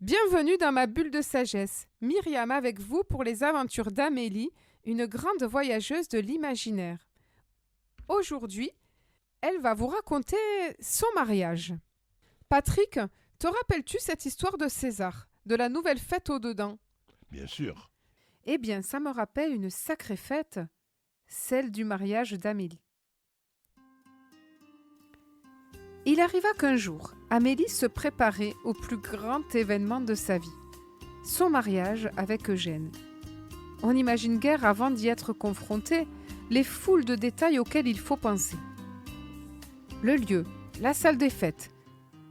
Bienvenue dans ma bulle de sagesse. Myriam avec vous pour les aventures d'Amélie, une grande voyageuse de l'imaginaire. Aujourd'hui, elle va vous raconter son mariage. Patrick, te rappelles-tu cette histoire de César, de la nouvelle fête au dedans? Bien sûr. Eh bien, ça me rappelle une sacrée fête, celle du mariage d'Amélie. Il arriva qu'un jour, Amélie se préparait au plus grand événement de sa vie, son mariage avec Eugène. On n'imagine guère avant d'y être confronté les foules de détails auxquels il faut penser. Le lieu, la salle des fêtes,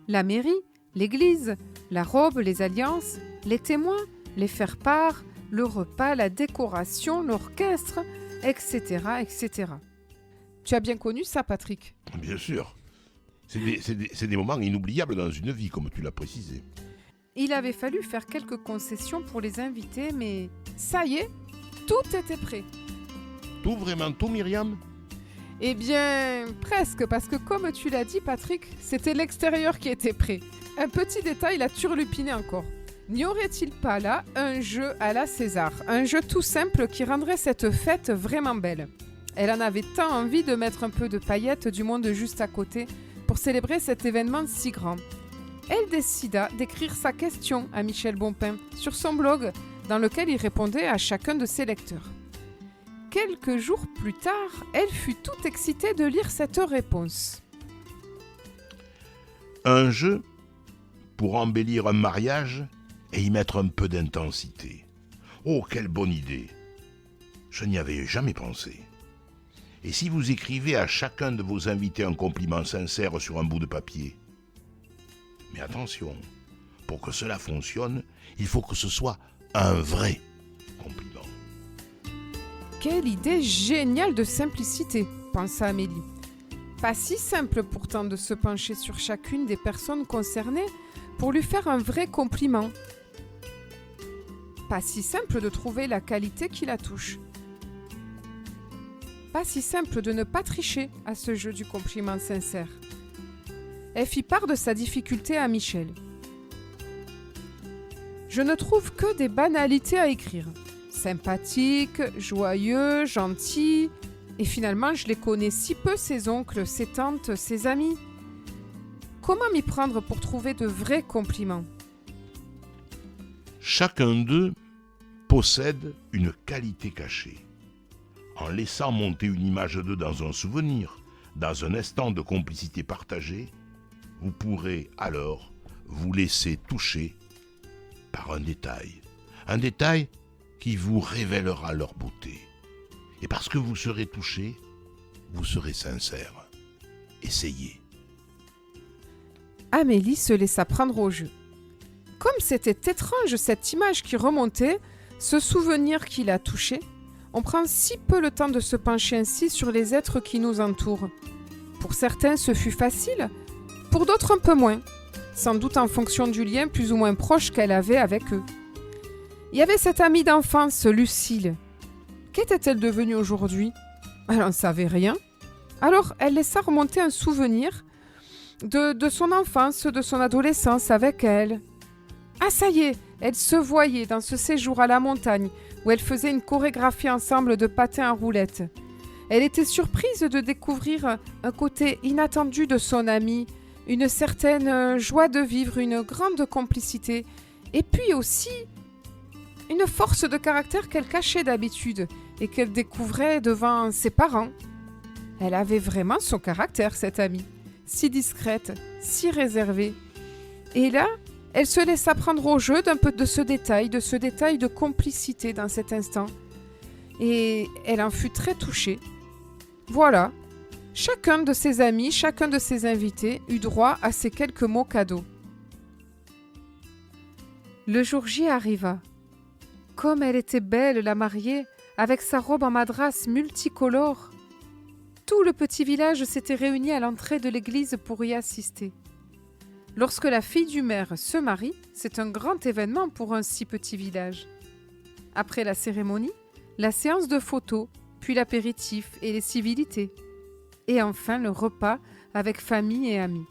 la mairie, l'église, la robe, les alliances, les témoins, les faire-part, le repas, la décoration, l'orchestre, etc., etc. Tu as bien connu ça, Patrick? Bien sûr. C'est des moments inoubliables dans une vie, comme tu l'as précisé. Il avait fallu faire quelques concessions pour les invités, mais ça y est, tout était prêt. Tout, vraiment tout, Myriam? Eh bien, presque, parce que comme tu l'as dit, Patrick, c'était l'extérieur qui était prêt. Un petit détail l'a turlupiné encore. N'y aurait-il pas là un jeu à la César? Un jeu tout simple qui rendrait cette fête vraiment belle. Elle en avait tant envie de mettre un peu de paillettes du monde juste à côté pour célébrer cet événement si grand. Elle décida d'écrire sa question à Michel Bonpin sur son blog, dans lequel il répondait à chacun de ses lecteurs. Quelques jours plus tard, elle fut toute excitée de lire cette réponse. Un jeu pour embellir un mariage et y mettre un peu d'intensité. Oh, quelle bonne idée! Je n'y avais jamais pensé. Et si vous écrivez à chacun de vos invités un compliment sincère sur un bout de papier? Mais attention, pour que cela fonctionne, il faut que ce soit un vrai compliment. Quelle idée géniale de simplicité, pensa Amélie. Pas si simple pourtant de se pencher sur chacune des personnes concernées pour lui faire un vrai compliment. Pas si simple de trouver la qualité qui la touche. Pas si simple de ne pas tricher à ce jeu du compliment sincère. Elle fit part de sa difficulté à Michel. Je ne trouve que des banalités à écrire. Sympathique, joyeux, gentil. Et finalement, je les connais si peu, ses oncles, ses tantes, ses amis. Comment m'y prendre pour trouver de vrais compliments? Chacun d'eux possède une qualité cachée. En laissant monter une image d'eux dans un souvenir, dans un instant de complicité partagée, vous pourrez alors vous laisser toucher par un détail qui vous révélera leur beauté. Et parce que vous serez touché, vous serez sincère. Essayez. Amélie se laissa prendre au jeu. Comme c'était étrange cette image qui remontait, ce souvenir qui l'a touché, on prend si peu le temps de se pencher ainsi sur les êtres qui nous entourent. Pour certains, ce fut facile, pour d'autres un peu moins, sans doute en fonction du lien plus ou moins proche qu'elle avait avec eux. Il y avait cette amie d'enfance, Lucille. Qu'était-elle devenue aujourd'hui? Elle n'en savait rien. Alors, elle laissa remonter un souvenir de son enfance, de son adolescence avec elle. Ah, ça y est, elle se voyait dans ce séjour à la montagne où elle faisait une chorégraphie ensemble de patins à roulettes. Elle était surprise de découvrir un côté inattendu de son amie, une certaine joie de vivre, une grande complicité, et puis aussi une force de caractère qu'elle cachait d'habitude et qu'elle découvrait devant ses parents. Elle avait vraiment son caractère, cette amie, si discrète, si réservée. Et là, elle se laissa prendre au jeu d'un peu de ce détail de complicité dans cet instant. Et elle en fut très touchée. Voilà, chacun de ses amis, chacun de ses invités eut droit à ces quelques mots cadeaux. Le jour J arriva. Comme elle était belle, la mariée, avec sa robe en madras multicolore. Tout le petit village s'était réuni à l'entrée de l'église pour y assister. Lorsque la fille du maire se marie, c'est un grand événement pour un si petit village. Après la cérémonie, la séance de photos, puis l'apéritif et les civilités. Et enfin le repas avec famille et amis.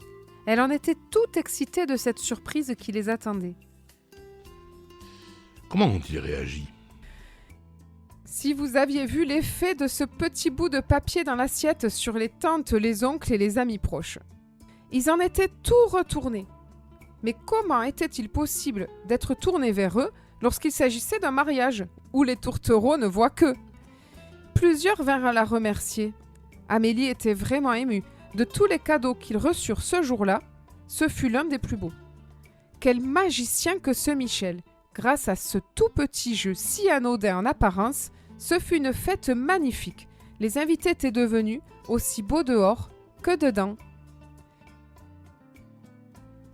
Elle en était toute excitée de cette surprise qui les attendait. Comment ont-ils réagi ? Si vous aviez vu l'effet de ce petit bout de papier dans l'assiette sur les tantes, les oncles et les amis proches. Ils en étaient tout retournés. Mais comment était-il possible d'être tourné vers eux lorsqu'il s'agissait d'un mariage où les tourtereaux ne voient qu'eux ? Plusieurs vinrent la remercier. Amélie était vraiment émue. De tous les cadeaux qu'ils reçurent ce jour-là, ce fut l'un des plus beaux. Quel magicien que ce Michel! Grâce à ce tout petit jeu si anodin en apparence, ce fut une fête magnifique. Les invités étaient devenus aussi beaux dehors que dedans.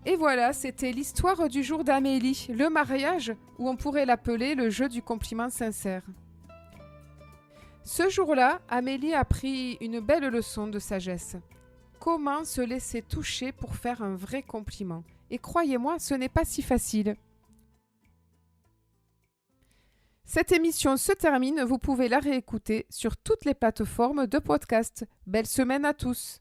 Et voilà, c'était l'histoire du jour d'Amélie, le mariage, ou on pourrait l'appeler le jeu du compliment sincère. Ce jour-là, Amélie a pris une belle leçon de sagesse. Comment se laisser toucher pour faire un vrai compliment ? Et croyez-moi, ce n'est pas si facile. Cette émission se termine, vous pouvez la réécouter sur toutes les plateformes de podcast. Belle semaine à tous!